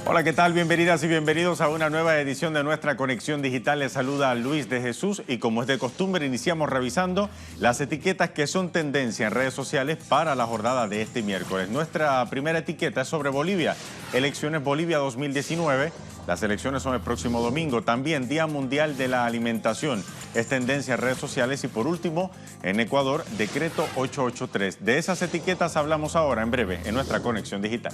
Hola, ¿qué tal? Bienvenidas y bienvenidos a una nueva edición de nuestra Conexión Digital. Les saluda Luis de Jesús y como es de costumbre iniciamos revisando las etiquetas que son tendencia en redes sociales para la jornada de este miércoles. Nuestra primera etiqueta es sobre Bolivia, Elecciones Bolivia 2019. Las elecciones son el próximo domingo. También Día Mundial de la Alimentación. Es tendencia en redes sociales. Y por último, en Ecuador, Decreto 883. De esas etiquetas hablamos ahora en breve en nuestra Conexión Digital.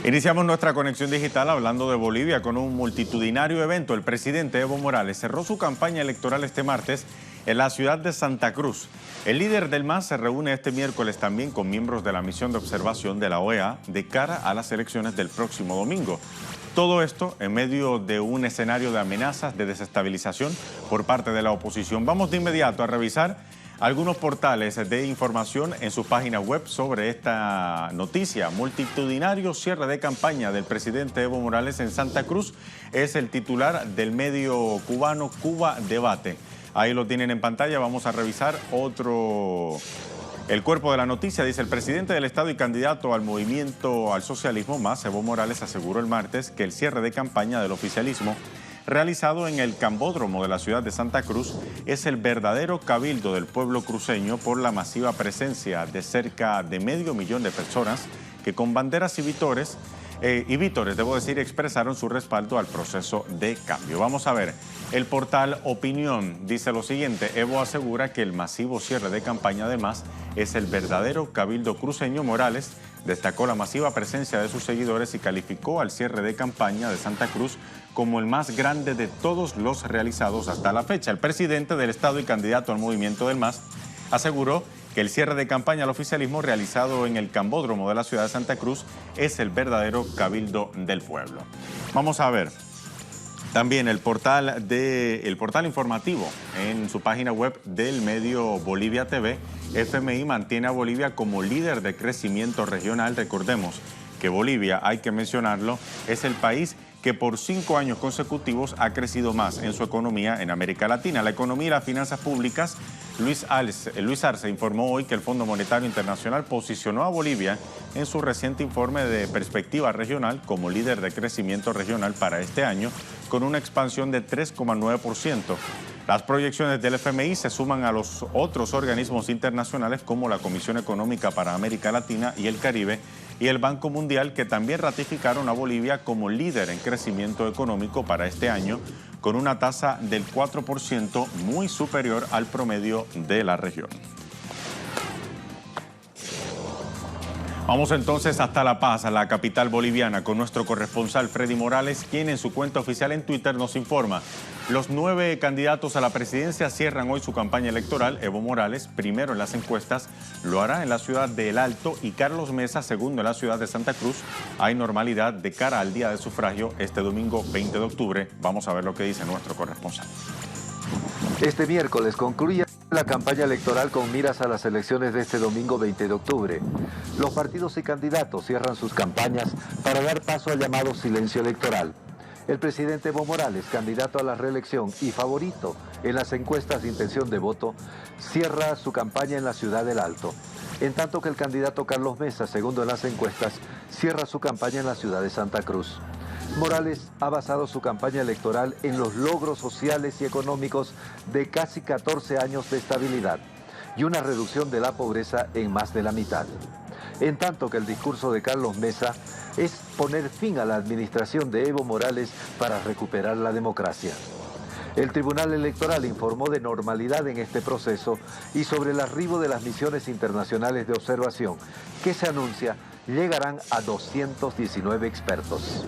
Iniciamos nuestra conexión digital hablando de Bolivia con un multitudinario evento. El presidente Evo Morales cerró su campaña electoral este martes en la ciudad de Santa Cruz. El líder del MAS se reúne este miércoles también con miembros de la misión de observación de la OEA de cara a las elecciones del próximo domingo. Todo esto en medio de un escenario de amenazas de desestabilización por parte de la oposición. Vamos de inmediato a revisar algunos portales de información en su página web sobre esta noticia. Multitudinario cierre de campaña del presidente Evo Morales en Santa Cruz es el titular del medio cubano Cuba Debate. Ahí lo tienen en pantalla. Vamos a revisar el cuerpo de la noticia. Dice: el presidente del Estado y candidato al movimiento al socialismo MAS, Evo Morales, aseguró el martes que el cierre de campaña del oficialismo realizado en el Cambódromo de la ciudad de Santa Cruz es el verdadero cabildo del pueblo cruceño por la masiva presencia de cerca de 500.000 de personas que con banderas y vítores, expresaron su respaldo al proceso de cambio. Vamos a ver, el portal Opinión dice lo siguiente: Evo asegura que el masivo cierre de campaña de MAS es el verdadero cabildo cruceño. Morales destacó la masiva presencia de sus seguidores y calificó al cierre de campaña de Santa Cruz como el más grande de todos los realizados hasta la fecha. El presidente del Estado y candidato al movimiento del MAS aseguró que el cierre de campaña al oficialismo realizado en el Cambódromo de la ciudad de Santa Cruz es el verdadero cabildo del pueblo. Vamos a ver también el portal informativo en su página web del medio Bolivia TV. FMI mantiene a Bolivia como líder de crecimiento regional. Recordemos que Bolivia, hay que mencionarlo, es el país que por 5 años consecutivos ha crecido más en su economía en América Latina. La economía y las finanzas públicas. Luis Arce informó hoy que el Fondo Monetario Internacional posicionó a Bolivia en su reciente informe de perspectiva regional como líder de crecimiento regional para este año, con una expansión de 3,9%. Las proyecciones del FMI se suman a los otros organismos internacionales como la Comisión Económica para América Latina y el Caribe y el Banco Mundial, que también ratificaron a Bolivia como líder en crecimiento económico para este año, con una tasa del 4%, muy superior al promedio de la región. Vamos entonces hasta La Paz, a la capital boliviana, con nuestro corresponsal Freddy Morales, quien en su cuenta oficial en Twitter nos informa: los 9 candidatos a la presidencia cierran hoy su campaña electoral. Evo Morales, primero en las encuestas, lo hará en la ciudad de El Alto, y Carlos Mesa, segundo en la ciudad de Santa Cruz. Hay normalidad de cara al día de sufragio este domingo 20 de octubre. Vamos a ver lo que dice nuestro corresponsal. Este miércoles concluye la campaña electoral con miras a las elecciones de este domingo 20 de octubre. Los partidos y candidatos cierran sus campañas para dar paso al llamado silencio electoral. El presidente Evo Morales, candidato a la reelección y favorito en las encuestas de intención de voto, cierra su campaña en la ciudad del Alto, en tanto que el candidato Carlos Mesa, segundo en las encuestas, cierra su campaña en la ciudad de Santa Cruz. Morales ha basado su campaña electoral en los logros sociales y económicos de casi 14 años de estabilidad y una reducción de la pobreza en más de la mitad. En tanto que el discurso de Carlos Mesa es poner fin a la administración de Evo Morales para recuperar la democracia. El Tribunal Electoral informó de normalidad en este proceso y sobre el arribo de las misiones internacionales de observación, que se anuncia llegarán a 219 expertos.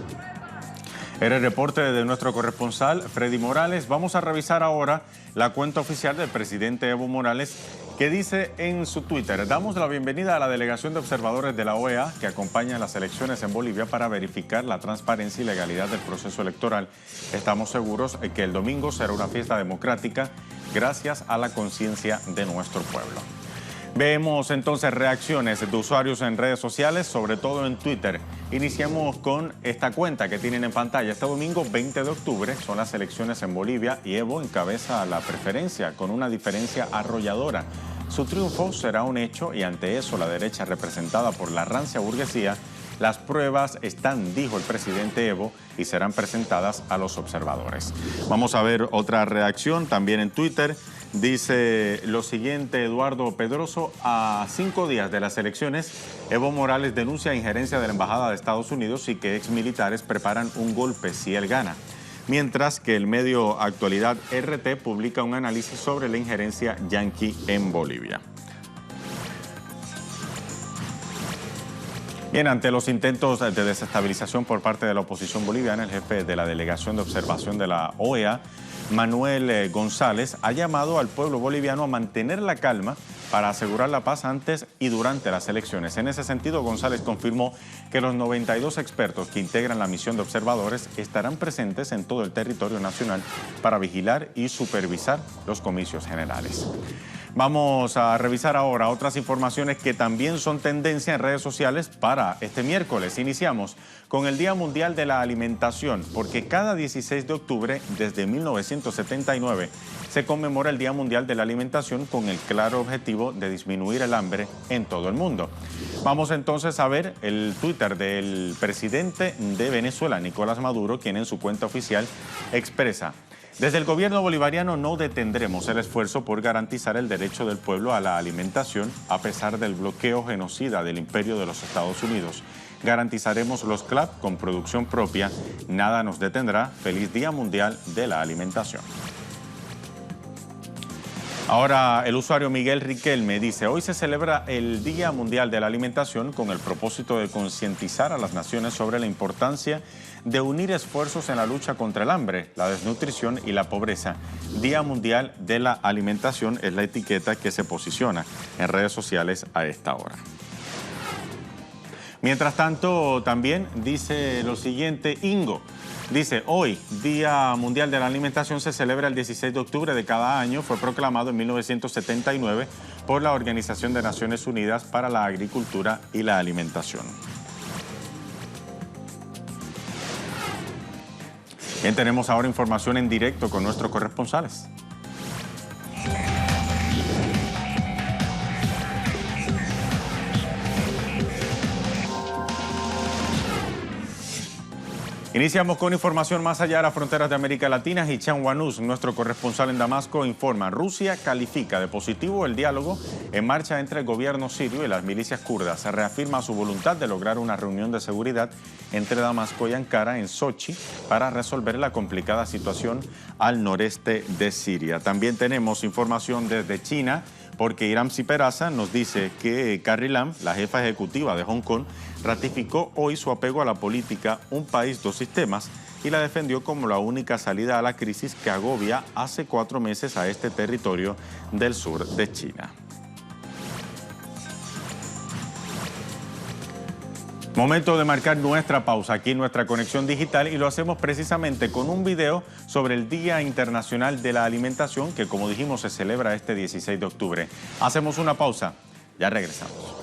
Era el reporte de nuestro corresponsal Freddy Morales. Vamos a revisar ahora la cuenta oficial del presidente Evo Morales, que dice en su Twitter: damos la bienvenida a la delegación de observadores de la OEA que acompaña las elecciones en Bolivia para verificar la transparencia y legalidad del proceso electoral. Estamos seguros que el domingo será una fiesta democrática gracias a la conciencia de nuestro pueblo. Vemos entonces reacciones de usuarios en redes sociales, sobre todo en Twitter. Iniciamos con esta cuenta que tienen en pantalla. Este domingo 20 de octubre son las elecciones en Bolivia y Evo encabeza la preferencia con una diferencia arrolladora. Su triunfo será un hecho y ante eso la derecha representada por la rancia burguesía, las pruebas están, dijo el presidente Evo, y serán presentadas a los observadores. Vamos a ver otra reacción también en Twitter. Dice lo siguiente Eduardo Pedroso: a 5 días de las elecciones, Evo Morales denuncia injerencia de la Embajada de Estados Unidos y que exmilitares preparan un golpe si él gana. Mientras que el medio Actualidad RT publica un análisis sobre la injerencia yanqui en Bolivia. Bien, ante los intentos de desestabilización por parte de la oposición boliviana, el jefe de la Delegación de Observación de la OEA, Manuel González, ha llamado al pueblo boliviano a mantener la calma para asegurar la paz antes y durante las elecciones. En ese sentido, González confirmó que los 92 expertos que integran la misión de observadores estarán presentes en todo el territorio nacional para vigilar y supervisar los comicios generales. Vamos a revisar ahora otras informaciones que también son tendencia en redes sociales para este miércoles. Iniciamos con el Día Mundial de la Alimentación, porque cada 16 de octubre, desde 1979, se conmemora el Día Mundial de la Alimentación con el claro objetivo de disminuir el hambre en todo el mundo. Vamos entonces a ver el Twitter del presidente de Venezuela, Nicolás Maduro, quien en su cuenta oficial expresa: desde el gobierno bolivariano no detendremos el esfuerzo por garantizar el derecho del pueblo a la alimentación a pesar del bloqueo genocida del imperio de los Estados Unidos. Garantizaremos los CLAP con producción propia. Nada nos detendrá. Feliz Día Mundial de la Alimentación. Ahora el usuario Miguel Riquelme dice: hoy se celebra el Día Mundial de la Alimentación con el propósito de concientizar a las naciones sobre la importancia de unir esfuerzos en la lucha contra el hambre, la desnutrición y la pobreza. Día Mundial de la Alimentación es la etiqueta que se posiciona en redes sociales a esta hora. Mientras tanto, también dice lo siguiente Ingo. Dice: hoy, Día Mundial de la Alimentación, se celebra el 16 de octubre de cada año. Fue proclamado en 1979 por la Organización de Naciones Unidas para la Agricultura y la Alimentación. Bien, tenemos ahora información en directo con nuestros corresponsales. Iniciamos con información más allá de las fronteras de América Latina. Hicham Wanous, nuestro corresponsal en Damasco, informa: Rusia califica de positivo el diálogo en marcha entre el gobierno sirio y las milicias kurdas. Se reafirma su voluntad de lograr una reunión de seguridad entre Damasco y Ankara en Sochi para resolver la complicada situación al noreste de Siria. También tenemos información desde China, porque Iramsi Peraza nos dice que Carrie Lam, la jefa ejecutiva de Hong Kong, ratificó hoy su apego a la política un país, dos sistemas y la defendió como la única salida a la crisis que agobia hace 4 meses a este territorio del sur de China. Momento de marcar nuestra pausa aquí en nuestra conexión digital, y lo hacemos precisamente con un video sobre el Día Internacional de la Alimentación que, como dijimos, se celebra este 16 de octubre. Hacemos una pausa, ya regresamos.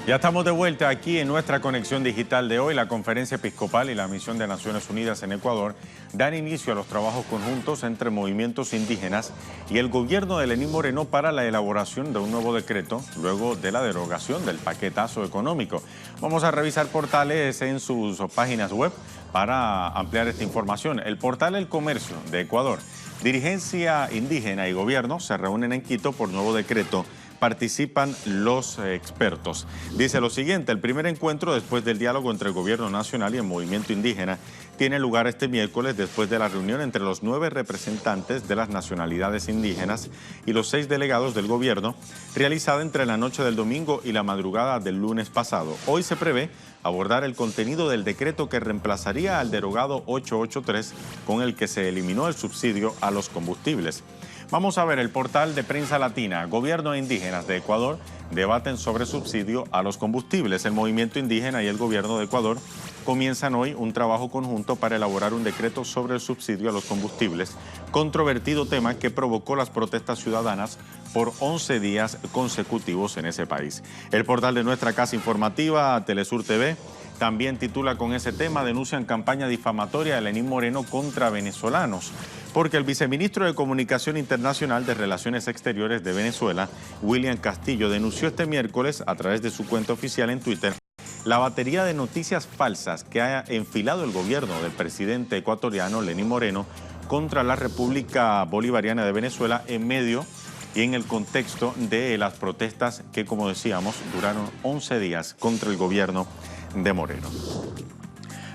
Ya estamos de vuelta aquí en nuestra conexión digital de hoy. La Conferencia Episcopal y la Misión de Naciones Unidas en Ecuador dan inicio a los trabajos conjuntos entre movimientos indígenas y el gobierno de Lenín Moreno para la elaboración de un nuevo decreto luego de la derogación del paquetazo económico. Vamos a revisar portales en sus páginas web para ampliar esta información. El portal El Comercio de Ecuador. Dirigencia indígena y gobierno se reúnen en Quito por nuevo decreto. Participan los expertos. Dice lo siguiente: el primer encuentro después del diálogo entre el gobierno nacional y el movimiento indígena tiene lugar este miércoles después de la reunión entre los 9 representantes de las nacionalidades indígenas y los 6 delegados del gobierno, realizada entre la noche del domingo y la madrugada del lunes pasado. Hoy se prevé abordar el contenido del decreto que reemplazaría al derogado 883 con el que se eliminó el subsidio a los combustibles. Vamos a ver el portal de Prensa Latina. Gobierno e indígenas de Ecuador debaten sobre subsidio a los combustibles. El movimiento indígena y el gobierno de Ecuador comienzan hoy un trabajo conjunto para elaborar un decreto sobre el subsidio a los combustibles, controvertido tema que provocó las protestas ciudadanas por 11 días consecutivos en ese país. El portal de nuestra casa informativa, Telesur TV, también titula con ese tema: denuncian campaña difamatoria de Lenín Moreno contra venezolanos, porque el viceministro de Comunicación Internacional de Relaciones Exteriores de Venezuela, William Castillo, denunció este miércoles a través de su cuenta oficial en Twitter la batería de noticias falsas que ha enfilado el gobierno del presidente ecuatoriano Lenín Moreno contra la República Bolivariana de Venezuela en medio y en el contexto de las protestas que, como decíamos, duraron 11 días contra el gobierno de Moreno.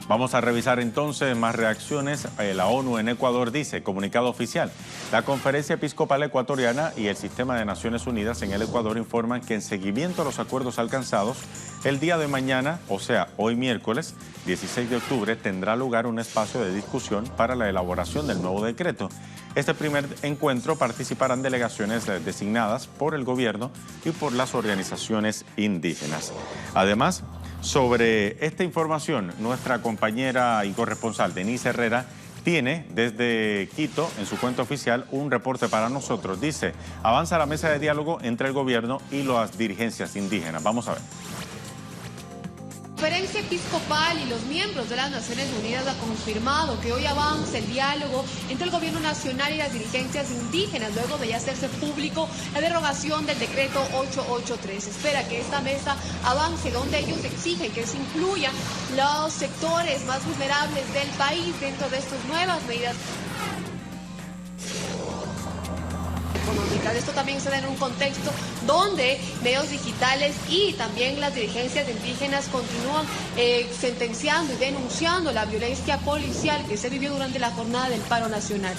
Vamos a revisar entonces más reacciones. La ONU en Ecuador dice, comunicado oficial: la Conferencia Episcopal Ecuatoriana y el Sistema de Naciones Unidas en el Ecuador informan que en seguimiento a los acuerdos alcanzados, el día de mañana, o sea, hoy miércoles 16 de octubre, tendrá lugar un espacio de discusión para la elaboración del nuevo decreto. Este primer encuentro participarán delegaciones designadas por el gobierno y por las organizaciones indígenas. Además, sobre esta información, nuestra compañera y corresponsal Denise Herrera tiene desde Quito, en su cuenta oficial, un reporte para nosotros. Dice, avanza la mesa de diálogo entre el gobierno y las dirigencias indígenas. Vamos a ver. La Conferencia Episcopal y los miembros de las Naciones Unidas han confirmado que hoy avanza el diálogo entre el gobierno nacional y las dirigencias indígenas luego de ya hacerse público la derogación del decreto 883. Espera que esta mesa avance, donde ellos exigen que se incluyan los sectores más vulnerables del país dentro de estas nuevas medidas económicas. Esto también se da en un contexto donde medios digitales y también las dirigencias indígenas continúan sentenciando y denunciando la violencia policial que se vivió durante la jornada del paro nacional.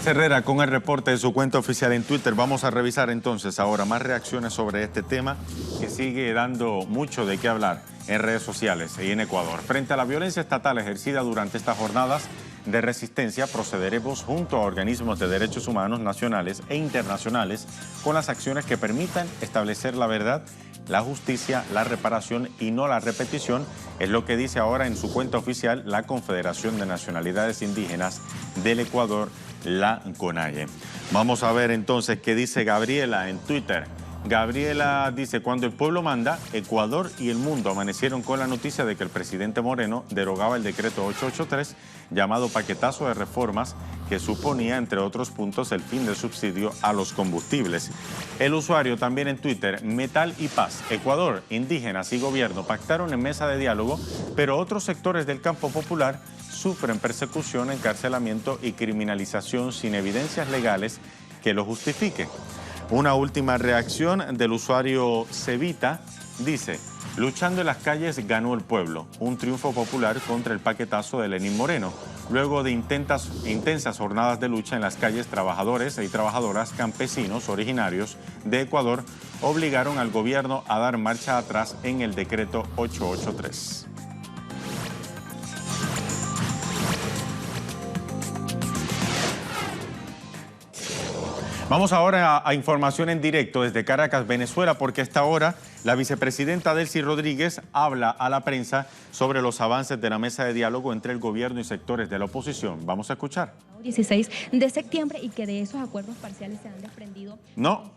Herrera, con el reporte de su cuenta oficial en Twitter. Vamos a revisar entonces ahora más reacciones sobre este tema que sigue dando mucho de qué hablar en redes sociales y en Ecuador. Frente a la violencia estatal ejercida durante estas jornadas de resistencia, procederemos junto a organismos de derechos humanos nacionales e internacionales con las acciones que permitan establecer la verdad, la justicia, la reparación y no la repetición, es lo que dice ahora en su cuenta oficial la Confederación de Nacionalidades Indígenas del Ecuador, la CONAIE. Vamos a ver entonces qué dice Gabriela en Twitter. Gabriela dice, cuando el pueblo manda, Ecuador y el mundo amanecieron con la noticia de que el presidente Moreno derogaba el decreto 883, llamado paquetazo de reformas, que suponía, entre otros puntos, el fin del subsidio a los combustibles. El usuario también en Twitter, Metal y Paz, Ecuador, indígenas y gobierno pactaron en mesa de diálogo, pero otros sectores del campo popular sufren persecución, encarcelamiento y criminalización sin evidencias legales que lo justifique. Una última reacción del usuario Cevita dice, luchando en las calles ganó el pueblo, un triunfo popular contra el paquetazo de Lenín Moreno. Luego de intensas jornadas de lucha en las calles, trabajadores y trabajadoras campesinos originarios de Ecuador obligaron al gobierno a dar marcha atrás en el decreto 883. Vamos ahora a información en directo desde Caracas, Venezuela, porque a esta hora la vicepresidenta Delcy Rodríguez habla a la prensa sobre los avances de la mesa de diálogo entre el gobierno y sectores de la oposición. Vamos a escuchar. 16 de septiembre y que de esos acuerdos parciales se han desprendido. No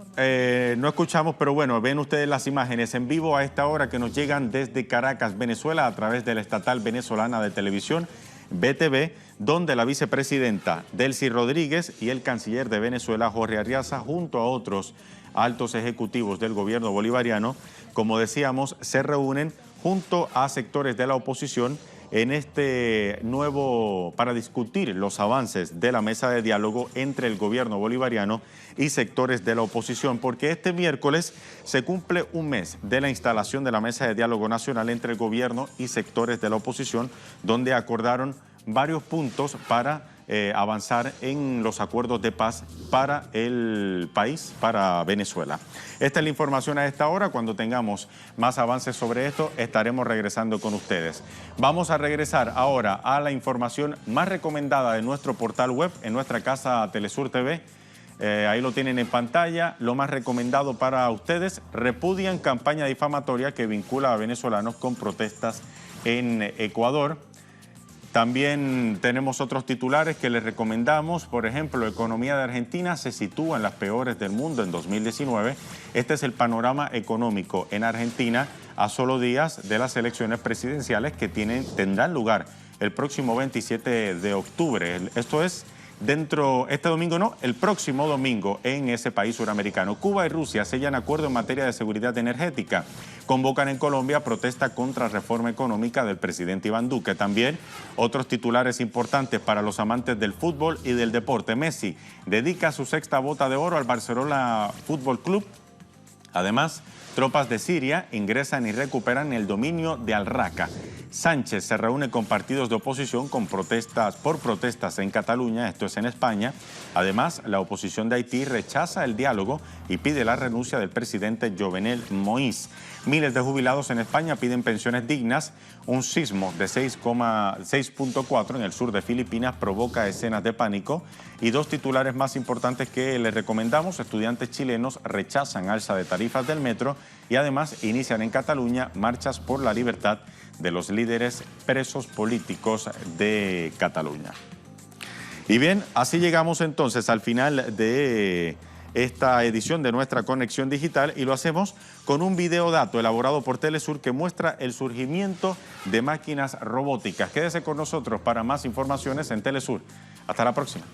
escuchamos, pero bueno, ven ustedes las imágenes en vivo a esta hora que nos llegan desde Caracas, Venezuela, a través de la estatal venezolana de televisión, BTV, donde la vicepresidenta Delcy Rodríguez y el canciller de Venezuela, Jorge Arriaza, junto a otros altos ejecutivos del gobierno bolivariano, como decíamos, se reúnen junto a sectores de la oposición en para discutir los avances de la mesa de diálogo entre el gobierno bolivariano y sectores de la oposición, porque este miércoles se cumple un mes de la instalación de la mesa de diálogo nacional entre el gobierno y sectores de la oposición, donde acordaron varios puntos para avanzar en los acuerdos de paz para el país, para Venezuela. Esta es la información a esta hora. Cuando tengamos más avances sobre esto, estaremos regresando con ustedes. Vamos a regresar ahora a la información más recomendada de nuestro portal web, en nuestra casa Telesur TV. Ahí lo tienen en pantalla. Lo más recomendado para ustedes: repudian campaña difamatoria que vincula a venezolanos con protestas en Ecuador. También tenemos otros titulares que les recomendamos. Por ejemplo, la economía de Argentina se sitúa en las peores del mundo en 2019. Este es el panorama económico en Argentina a solo días de las elecciones presidenciales que tendrán lugar el próximo 27 de octubre. Esto es el próximo domingo en ese país suramericano. Cuba y Rusia sellan acuerdo en materia de seguridad energética. Convocan en Colombia protesta contra reforma económica del presidente Iván Duque. También otros titulares importantes para los amantes del fútbol y del deporte. Messi dedica su sexta bota de oro al Barcelona Fútbol Club. Además, tropas de Siria ingresan y recuperan el dominio de Al-Raqqa. Sánchez se reúne con partidos de oposición por protestas en Cataluña, esto es en España. Además, la oposición de Haití rechaza el diálogo y pide la renuncia del presidente Jovenel Moïse. Miles de jubilados en España piden pensiones dignas. Un sismo de 6.4 en el sur de Filipinas provoca escenas de pánico. Y dos titulares más importantes que les recomendamos: estudiantes chilenos rechazan alza de tarifas del metro y además inician en Cataluña marchas por la libertad de los líderes presos políticos de Cataluña. Y bien, así llegamos entonces al final de esta edición de nuestra conexión digital, y lo hacemos con un videodato elaborado por Telesur que muestra el surgimiento de máquinas robóticas. Quédese con nosotros para más informaciones en Telesur. Hasta la próxima.